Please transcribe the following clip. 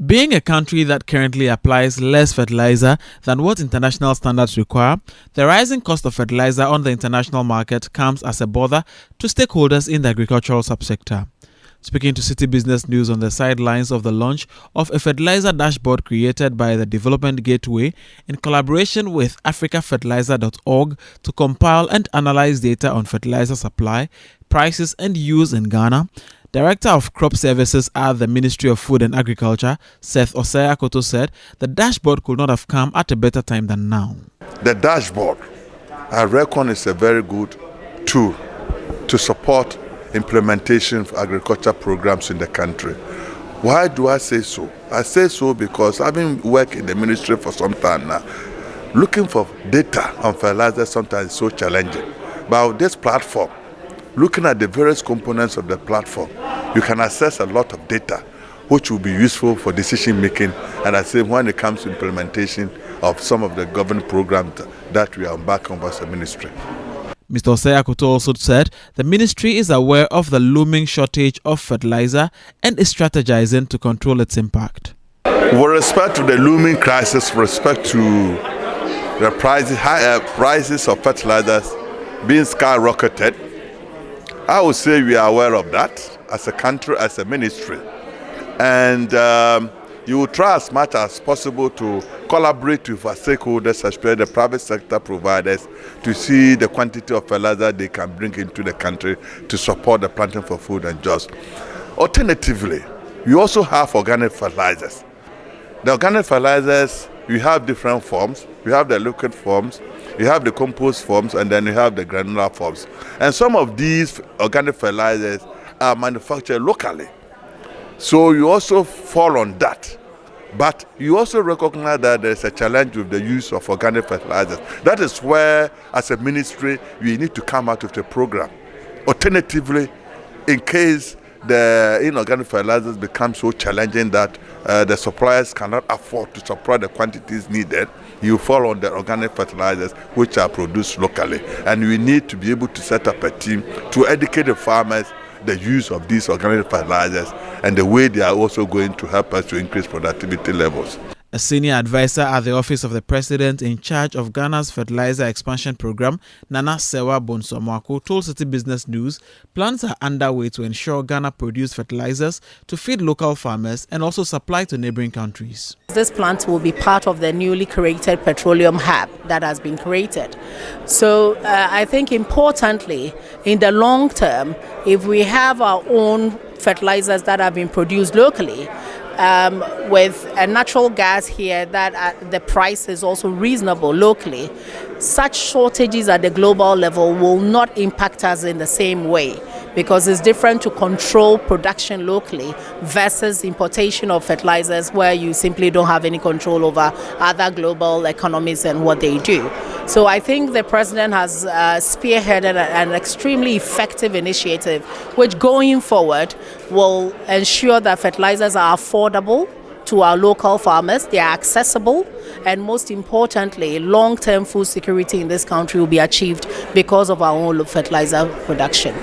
Being a country that currently applies less fertilizer than what international standards require, the rising cost of fertilizer on the international market comes as a bother to stakeholders in the agricultural subsector. Speaking to City Business News on the sidelines of the launch of a fertilizer dashboard created by the Development Gateway in collaboration with africafertilizer.org to compile and analyze data on fertilizer supply, prices and use in Ghana, Director of Crop Services at the Ministry of Food and Agriculture, Seth Osei-Akoto, said the dashboard could not have come at a better time than now. The dashboard, I reckon, is a very good tool to support implementation of agriculture programs in the country. Why do I say so? I say so because having worked in the ministry for some time now, looking for data on fertilizer sometimes is so challenging. But with this platform, looking at the various components of the platform, you can access a lot of data which will be useful for decision making, and I say when it comes to implementation of some of the government programs that we are embarking on as a ministry. Mr. Osei-Akoto also said the ministry is aware of the looming shortage of fertilizer and is strategizing to control its impact. With respect to the looming crisis, with respect to the prices of fertilizers being skyrocketed, I would say we are aware of that as a country, as a ministry. And you will try as much as possible to collaborate with our stakeholders, especially the private sector providers, to see the quantity of fertilizer they can bring into the country to support the planting for food and jobs. Alternatively, we also have organic fertilizers. The organic fertilizers, we have different forms. We have the liquid forms, you have the compost forms, and then you have the granular forms. And some of these organic fertilizers are manufactured locally. So you also fall on that. But you also recognize that there's a challenge with the use of organic fertilizers. That is where, as a ministry, we need to come out with a program. Alternatively, in case the inorganic fertilizers become so challenging that the suppliers cannot afford to supply the quantities needed, you fall on the organic fertilizers which are produced locally. And we need to be able to set up a team to educate the farmers the use of these organic fertilizers and the way they are also going to help us to increase productivity levels. A senior advisor at the Office of the President in charge of Ghana's fertilizer expansion program, Nana Sewa Bonsomoako, told City Business News plans are underway to ensure Ghana produce fertilizers to feed local farmers and also supply to neighboring countries. This plant will be part of the newly created petroleum hub that has been created. So I think importantly, in the long term, if we have our own fertilizers that have been produced locally, with a natural gas here that the price is also reasonable locally, such shortages at the global level will not impact us in the same way, because it's different to control production locally versus importation of fertilizers where you simply don't have any control over other global economies and what they do. So I think the president has spearheaded an extremely effective initiative which going forward will ensure that fertilizers are affordable to our local farmers, they are accessible, and most importantly, long-term food security in this country will be achieved because of our own fertilizer production.